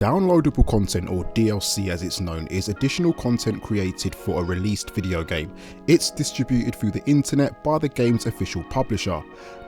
Downloadable content, or DLC as it's known, is additional content created for a released video game. It's distributed through the internet by the game's official publisher.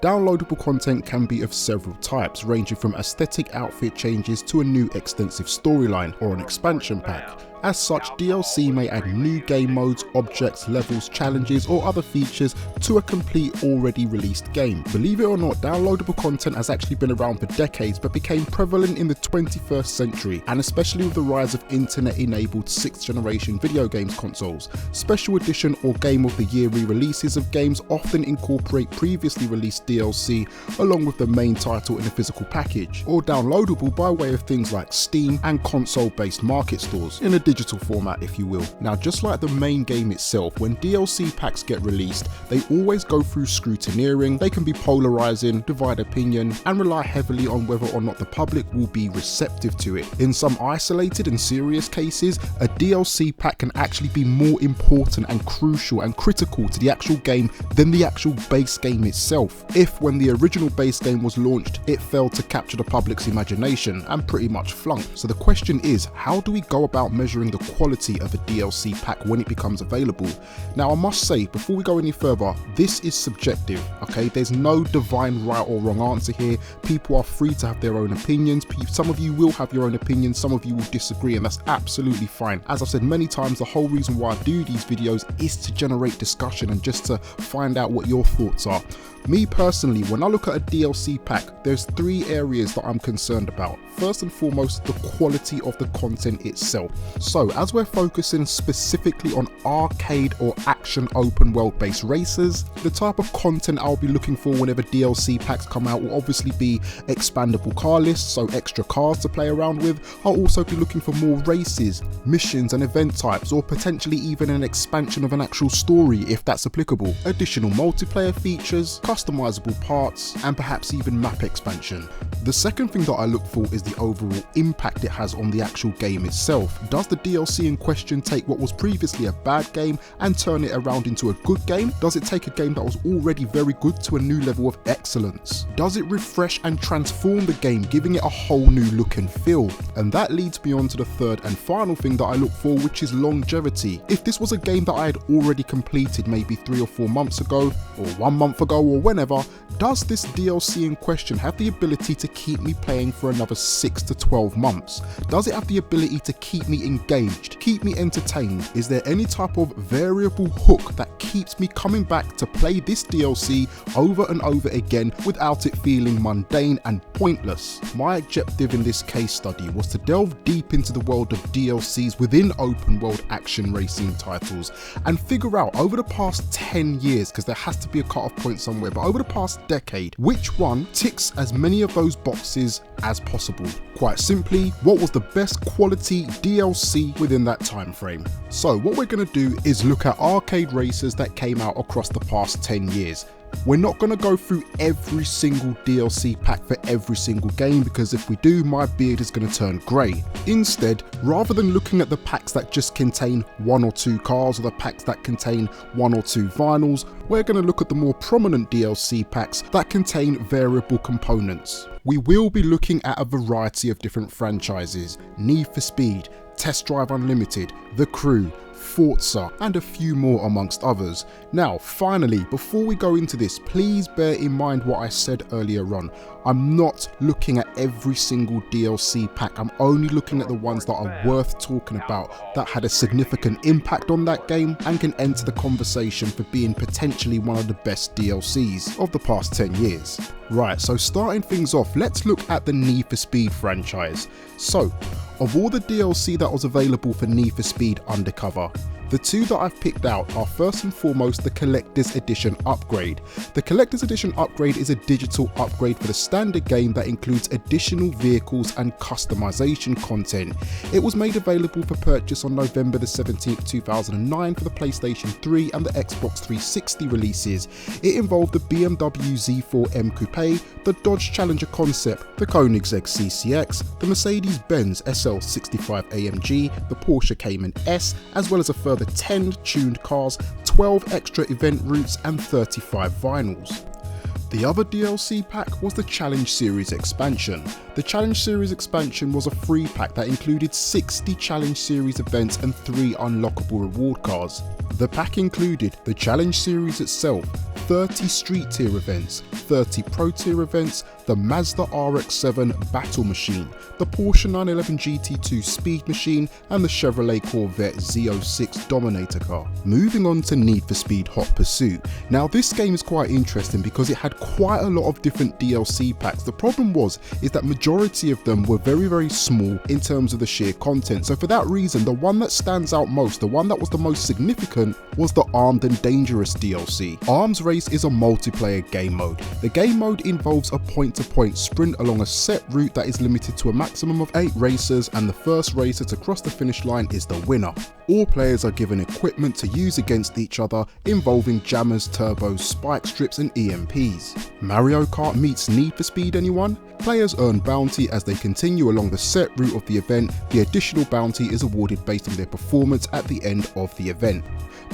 Downloadable content can be of several types, ranging from aesthetic outfit changes to a new extensive storyline or an expansion pack. As such, DLC may add new game modes, objects, levels, challenges or other features to a complete already released game. Believe it or not, downloadable content has actually been around for decades but became prevalent in the 21st century, and especially with the rise of internet-enabled 6th generation video games consoles. Special edition or Game of the Year re-releases of games often incorporate previously released DLC along with the main title in a physical package, or downloadable by way of things like Steam and console-based market stores, in a digital format if you will. Now, just like the main game itself, when DLC packs get released, they always go through scrutineering. They can be polarizing, divide opinion, and rely heavily on whether or not the public will be receptive to it. In some isolated and serious cases, a DLC pack can actually be more important and crucial and critical to the actual game than the actual base game itself, if when the original base game was launched it failed to capture the public's imagination and pretty much flunked. So the question is, how do we go about measuring the quality of a DLC pack when it becomes available? Now, I must say, before we go any further, this is subjective, okay? There's no divine right or wrong answer here. People are free to have their own opinions. Some of you will have your own opinions, some of you will disagree, and that's absolutely fine. As I've said many times, the whole reason why I do these videos is to generate discussion and just to find out what your thoughts are. Me personally, when I look at a DLC pack, there's three areas that I'm concerned about. First and foremost, the quality of the content itself. So as we're focusing specifically on arcade or action open world based races, the type of content I'll be looking for whenever DLC packs come out will obviously be expandable car lists, so extra cars to play around with. I'll also be looking for more races, missions and event types, or potentially even an expansion of an actual story if that's applicable, additional multiplayer features, customizable parts, and perhaps even map expansion. The second thing that I look for is the overall impact it has on the actual game itself. Does the DLC in question take what was previously a bad game and turn it around into a good game? Does it take a game that was already very good to a new level of excellence? Does it refresh and transform the game, giving it a whole new look and feel? And that leads me on to the third and final thing that I look for, which is longevity. If this was a game that I had already completed maybe 3 or 4 months ago, or 1 month ago, or whenever, does this DLC in question have the ability to keep me playing for another 6 to 12 months? Does it have the ability to keep me engaged, keep me entertained? Is there any type of variable hook that keeps me coming back to play this DLC over and over again without it feeling mundane and pointless? My objective in this case study was to delve deep into the world of DLCs within open world action racing titles and figure out over the past 10 years, because there has to be a cut-off point somewhere, but over the past decade, which one ticks as many of those boxes as possible. Quite simply, what was the best quality DLC within that time frame? So what we're going to do is look at arcade races that came out across the past 10 years. We're not going to go through every single DLC pack for every single game, because if we do, my beard is going to turn grey. Instead, rather than looking at the packs that just contain 1 or 2 cars, or the packs that contain 1 or 2 vinyls, we're going to look at the more prominent DLC packs that contain variable components. We will be looking at a variety of different franchises: Need for Speed, Test Drive Unlimited, The Crew, Forza, and a few more amongst others. Now, finally, before we go into this, please bear in mind what I said earlier on. I'm not looking at every single DLC pack. I'm only looking at the ones that are worth talking about, that had a significant impact on that game and can enter the conversation for being potentially one of the best DLCs of the past 10 years. Right, so starting things off, let's look at the Need for Speed franchise. So, of all the DLC that was available for Need for Speed Undercover, the two that I've picked out are first and foremost the Collector's Edition upgrade. The Collector's Edition upgrade is a digital upgrade for the standard game that includes additional vehicles and customization content. It was made available for purchase on November the 17th, 2009 for the PlayStation 3 and the Xbox 360 releases. It involved the BMW Z4 M Coupe, the Dodge Challenger Concept, the Koenigsegg CCX, the Mercedes-Benz SL65 AMG, the Porsche Cayman S, as well as a further 10 tuned cars, 12 extra event routes and 35 vinyls. The other DLC pack was the Challenge Series expansion. The Challenge Series expansion was a free pack that included 60 Challenge Series events and 3 unlockable reward cards. The pack included the Challenge Series itself, 30 Street Tier events, 30 Pro Tier events, the Mazda RX-7 Battle Machine, the Porsche 911 GT2 Speed Machine, and the Chevrolet Corvette Z06 Dominator car. Moving on to Need for Speed Hot Pursuit. Now this game is quite interesting because it had quite a lot of different DLC packs. The problem is that majority of them were very small in terms of the sheer content. So for that reason, the one that stands out most, the one that was the most significant, was the Armed and Dangerous DLC. Arms Race is a multiplayer game mode. The game mode involves a point-to-point sprint along a set route that is limited to a maximum of 8 racers, and the first racer to cross the finish line is the winner. All players are given equipment to use against each other involving jammers, turbos, spike strips and EMPs. Mario Kart meets Need for Speed, anyone? Players earn bounty as they continue along the set route of the event. The additional bounty is awarded based on their performance at the end of the event.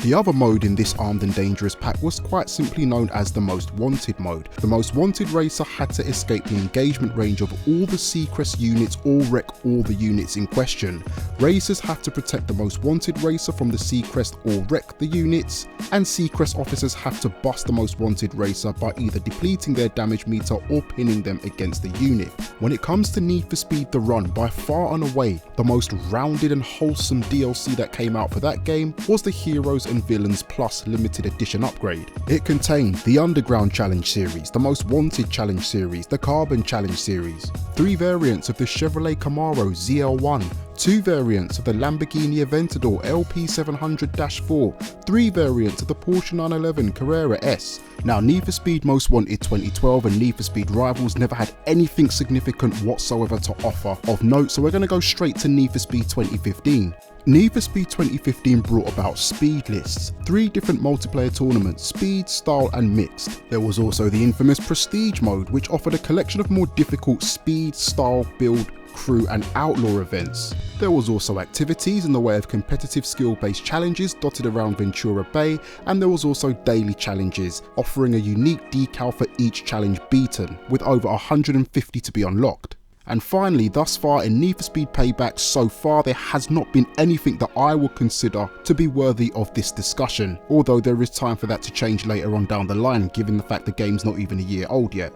The other mode in this Armed and Dangerous pack was quite simply known as the Most Wanted mode. The Most Wanted racer had to escape the engagement range of all the Seacrest units or wreck all the units in question. Racers have to protect the Most Wanted racer from the Seacrest or wreck the units, and Seacrest officers have to bust the Most Wanted racer by either depleting their damage meter or pinning them against the unit. When it comes to Need for Speed The Run, by far and away the most rounded and wholesome DLC that came out for that game was the Heroes and Villains Plus limited edition upgrade. It contained the Underground Challenge series, the Most Wanted Challenge series, the Carbon Challenge series, 3 variants of the Chevrolet Camaro ZL1, 2 variants of the Lamborghini Aventador LP700-4, 3 variants of the Porsche 911 Carrera S. Now Need for Speed Most Wanted 2012 and Need for Speed Rivals never had anything significant whatsoever to offer of note, so we're going to go straight to Need for Speed 2015. Need for Speed 2015 brought about speed lists, 3 different multiplayer tournaments, speed, style and mixed. There was also the infamous Prestige mode, which offered a collection of more difficult speed, style, build, crew and outlaw events. There was also activities in the way of competitive skill-based challenges dotted around Ventura Bay, and there was also daily challenges, offering a unique decal for each challenge beaten, with over 150 to be unlocked. And finally, thus far in Need for Speed Payback, so far there has not been anything that I would consider to be worthy of this discussion, although there is time for that to change later on down the line, given the fact the game's not even a year old yet.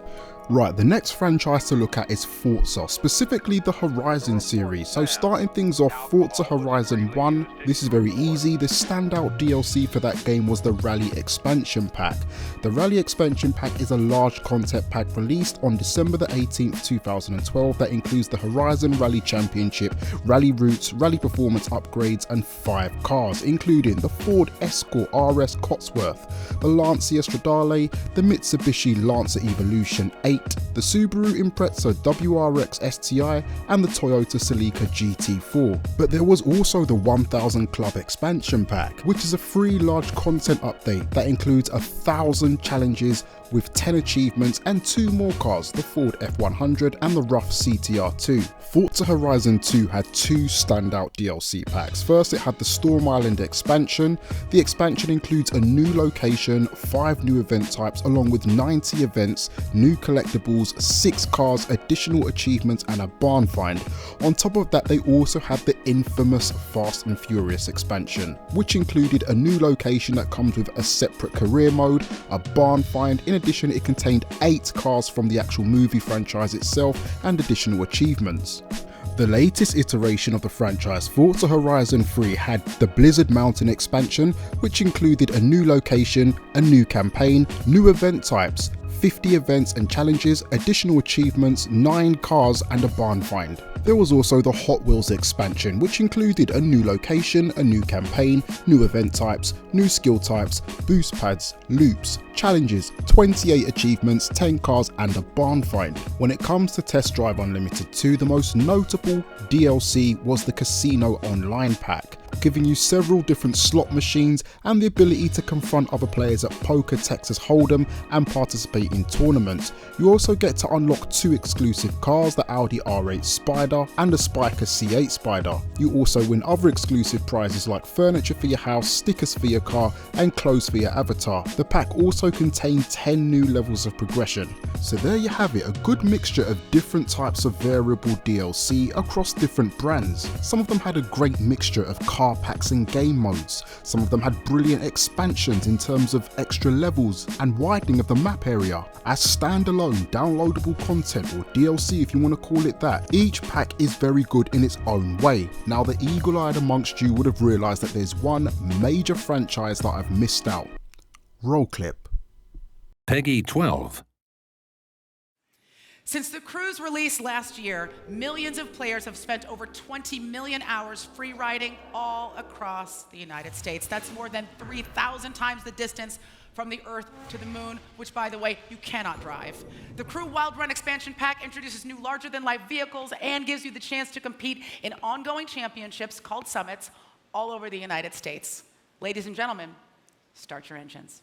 Right, the next franchise to look at is Forza, specifically the Horizon series. So starting things off, Forza Horizon 1, this is very easy. The standout DLC for that game was the Rally Expansion Pack. The Rally Expansion Pack is a large content pack released on December the 18th, 2012 that includes the Horizon Rally Championship, Rally Routes, Rally Performance upgrades and 5 cars, including the Ford Escort RS Cotsworth, the Lancia Stradale, the Mitsubishi Lancer Evolution 8, the Subaru Impreza WRX STI and the Toyota Celica GT4. But there was also the 1000 Club Expansion Pack, which is a free large content update that includes 1000 challenges with 10 achievements and 2 more cars, the Ford F100 and the Rough CTR2. Forza Horizon 2 had 2 standout DLC packs. First, it had the Storm Island expansion. The expansion includes a new location, 5 new event types along with 90 events, new collectibles, 6 cars, additional achievements and a barn find. On top of that, they also had the infamous Fast and Furious expansion, which included a new location that comes with a separate career mode, a barn find. In addition, it contained 8 cars from the actual movie franchise itself and additional achievements. The latest iteration of the franchise, Forza Horizon 3, had the Blizzard Mountain expansion, which included a new location, a new campaign, new event types, 50 events and challenges, additional achievements, 9 cars and a barn find. There was also the Hot Wheels expansion, which included a new location, a new campaign, new event types, new skill types, boost pads, loops, challenges, 28 achievements, 10 cars and a barn find. When it comes to Test Drive Unlimited 2, the most notable DLC was the Casino Online pack. giving you several different slot machines and the ability to confront other players at poker, Texas Hold'em and participate in tournaments. You also get to unlock 2 exclusive cars, the Audi R8 Spider and the Spiker C8 Spider. You also win other exclusive prizes like furniture for your house, stickers for your car and clothes for your avatar. The pack also contained 10 new levels of progression. So there you have it, a good mixture of different types of variable DLC across different brands. Some of them had a great mixture of car packs and game modes. Some of them had brilliant expansions in terms of extra levels and widening of the map area. As standalone downloadable content, or DLC if you want to call it that, each pack is very good in its own way. Now the eagle-eyed amongst you would have realised that there's one major franchise that I've missed out. Roll clip. Peggy 12. Since the Crew's release last year, millions of players have spent over 20 million hours free riding all across the United States. That's more than 3,000 times the distance from the Earth to the Moon, which, by the way, you cannot drive. The Crew Wild Run expansion pack introduces new larger-than-life vehicles and gives you the chance to compete in ongoing championships called summits all over the United States. Ladies and gentlemen, start your engines.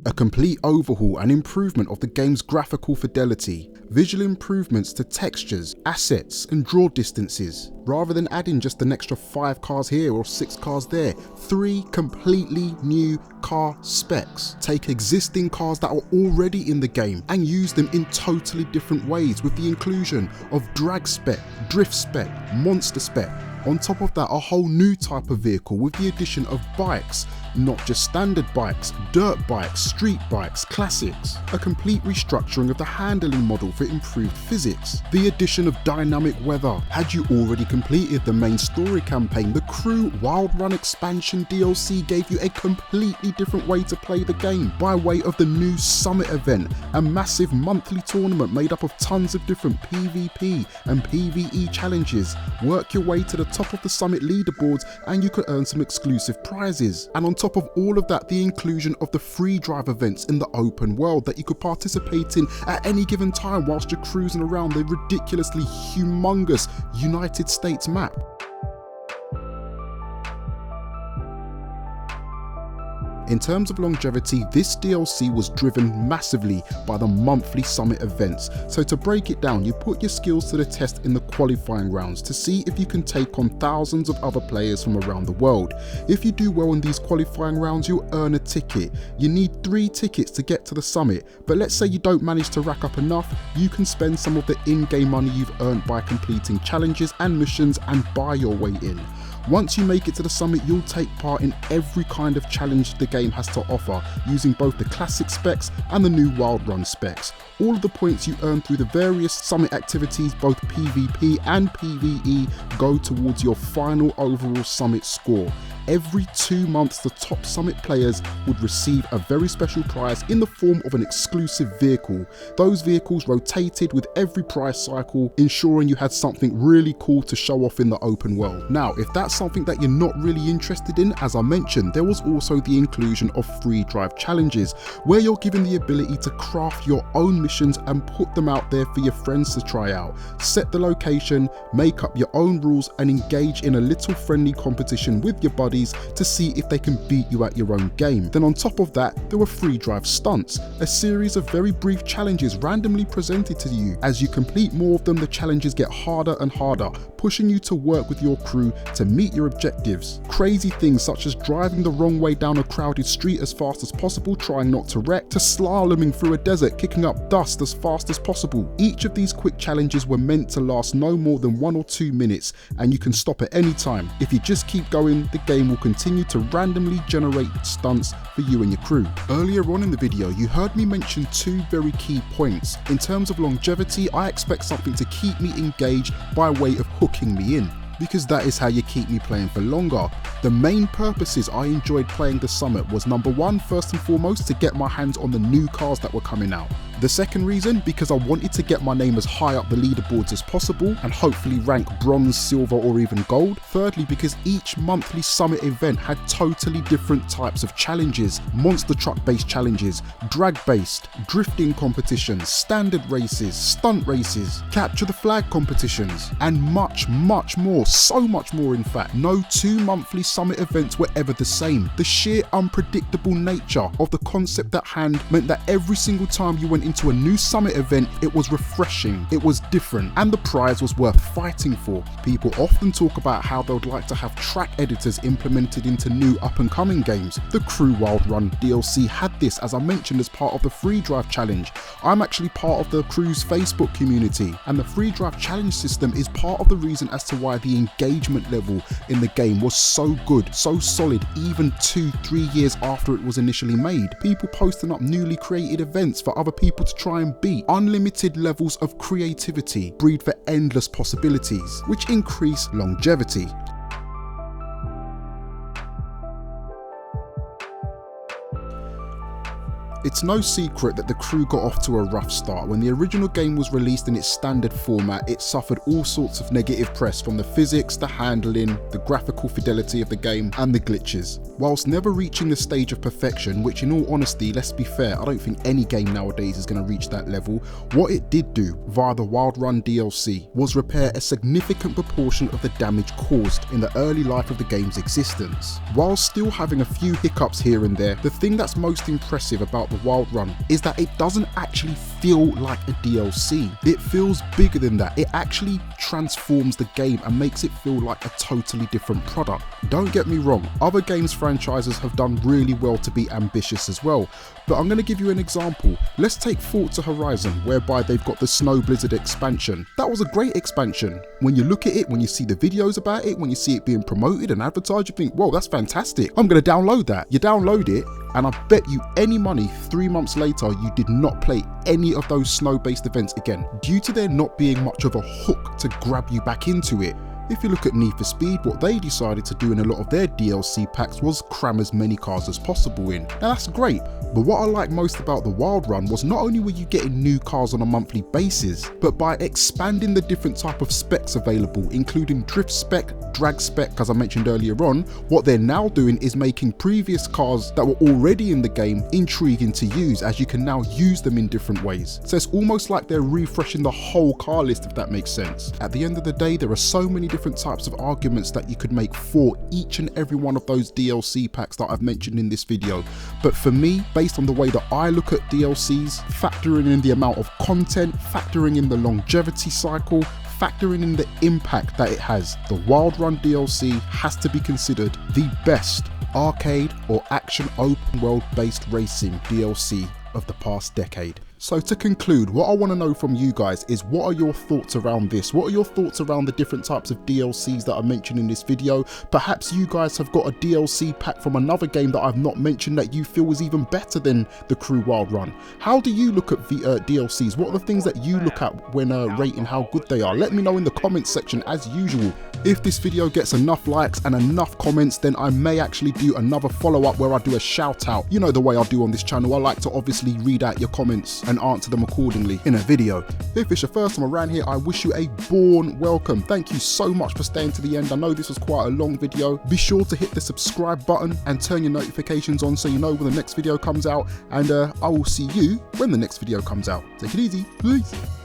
A complete overhaul and improvement of the game's graphical fidelity, visual improvements to textures, assets and draw distances. Rather than adding just an extra 5 cars here or 6 cars there, 3 completely new car specs. Take existing cars that are already in the game and use them in totally different ways with the inclusion of drag spec, drift spec, monster spec. On top of that, a whole new type of vehicle with the addition of bikes, not just standard bikes, dirt bikes, street bikes, classics. A complete restructuring of the handling model for improved physics. The addition of dynamic weather. Had you already completed the main story campaign, the Crew Wild Run expansion DLC gave you a completely different way to play the game by way of the new Summit event, a massive monthly tournament made up of tons of different PvP and PvE challenges. Work your way to the top of the Summit leaderboards and you could earn some exclusive prizes. And on top of all of that, the inclusion of the free drive events in the open world that you could participate in at any given time whilst you're cruising around the ridiculously humongous United States map. In terms of longevity, this DLC was driven massively by the monthly summit events. So to break it down, you put your skills to the test in the qualifying rounds to see if you can take on thousands of other players from around the world. If you do well in these qualifying rounds, you'll earn a ticket. You need 3 tickets to get to the summit, but let's say you don't manage to rack up enough, you can spend some of the in-game money you've earned by completing challenges and missions and buy your way in. Once you make it to the summit, you'll take part in every kind of challenge the game has to offer, using both the classic specs and the new Wild Run specs. All of the points you earn through the various summit activities, both PvP and PvE, go towards your final overall summit score. Every 2 months, the top summit players would receive a very special prize in the form of an exclusive vehicle. Those vehicles rotated with every prize cycle, ensuring you had something really cool to show off in the open world. Now, if that's something that you're not really interested in, as I mentioned, there was also the inclusion of free drive challenges, where you're given the ability to craft your own missions and put them out there for your friends to try out. Set the location, make up your own rules and engage in a little friendly competition with your buddies buddies to see if they can beat you at your own game. Then on top of that, there were free drive stunts, a series of very brief challenges randomly presented to you. As you complete more of them, the challenges get harder and harder, pushing you to work with your crew to meet your objectives. Crazy things such as driving the wrong way down a crowded street as fast as possible, trying not to wreck, to slaloming through a desert, kicking up dust as fast as possible. Each of these quick challenges were meant to last no more than 1 or 2 minutes, and you can stop at any time. If you just keep going, the game will continue to randomly generate stunts for you and your crew. Earlier on in the video, you heard me mention 2 very key points. In terms of longevity, I expect something to keep me engaged by way of hooking me in, because that is how you keep me playing for longer. The main purposes I enjoyed playing the Summit was number 1, first and foremost, to get my hands on the new cars that were coming out. The second reason, because I wanted to get my name as high up the leaderboards as possible and hopefully rank bronze, silver or even gold. Thirdly, because each monthly Summit event had totally different types of challenges: monster truck based challenges, drag based, drifting competitions, standard races, stunt races, capture the flag competitions, and much more, so much more in fact. No 2 monthly Summit events were ever the same. The sheer unpredictable nature of the concept at hand meant that every single time you went into a new Summit event, it was refreshing, it was different, and the prize was worth fighting for. People often talk about how they would like to have track editors implemented into new up-and-coming games. The Crew Wild Run DLC had this, as I mentioned, as part of the free drive challenge. I'm actually part of the Crew's Facebook community, and the free drive challenge system is part of the reason as to why the engagement level in the game was so good, so solid, even 2-3 years after it was initially made. People posting up newly created events for other people to try and beat. Unlimited levels of creativity breed for endless possibilities, which increase longevity. It's no secret that the Crew got off to a rough start. When the original game was released in its standard format, it suffered all sorts of negative press, from the physics, the handling, the graphical fidelity of the game, and the glitches. Whilst never reaching the stage of perfection, which in all honesty, let's be fair, I don't think any game nowadays is going to reach that level, what it did do via the Wild Run DLC was repair a significant proportion of the damage caused in the early life of the game's existence. While still having a few hiccups here and there, the thing that's most impressive about the Wild Run is that it doesn't actually feel like a DLC. It feels bigger than that. It actually transforms the game and makes it feel like a totally different product. Don't get me wrong, other games franchises have done really well to be ambitious as well, but I'm going to give you an example. Let's take Forza Horizon, whereby they've got the Snow Blizzard expansion. That was a great expansion. When you look at it, when you see the videos about it, when you see it being promoted and advertised, you think, whoa, that's fantastic. I'm going to download that. You download it, and I bet you any money 3 months later you did not play any of those snow-based events again, due to there not being much of a hook to grab you back into it. If you look at Need for Speed, what they decided to do in a lot of their DLC packs was cram as many cars as possible in. Now that's great, but what I like most about the Wild Run was not only were you getting new cars on a monthly basis, but by expanding the different type of specs available, including drift spec, drag spec, as I mentioned earlier on, what they're now doing is making previous cars that were already in the game intriguing to use, as you can now use them in different ways. So it's almost like they're refreshing the whole car list, if that makes sense. At the end of the day, there are so many different types of arguments that you could make for each and every one of those DLC packs that I've mentioned in this video. But for me, based on the way that I look at DLCs, factoring in the amount of content, factoring in the longevity cycle, factoring in the impact that it has, the Wild Run DLC has to be considered the best arcade or action open world based racing DLC of the past decade. So to conclude, what I want to know from you guys is, what are your thoughts around this? What are your thoughts around the different types of DLCs that I mentioned in this video? Perhaps you guys have got a DLC pack from another game that I've not mentioned that you feel is even better than the Crew Wild Run. How do you look at the DLCs? What are the things that you look at when rating how good they are? Let me know in the comments section as usual. If this video gets enough likes and enough comments, then I may actually do another follow-up where I do a shout out. You know the way I do on this channel, I like to obviously read out your comments and answer them accordingly in a video. If it's your first time around here, I wish you a BOURNE welcome. Thank you so much for staying to the end. I know this was quite a long video. Be sure to hit the subscribe button and turn your notifications on so you know when the next video comes out, and I will see you when the next video comes out. Take it easy. Peace.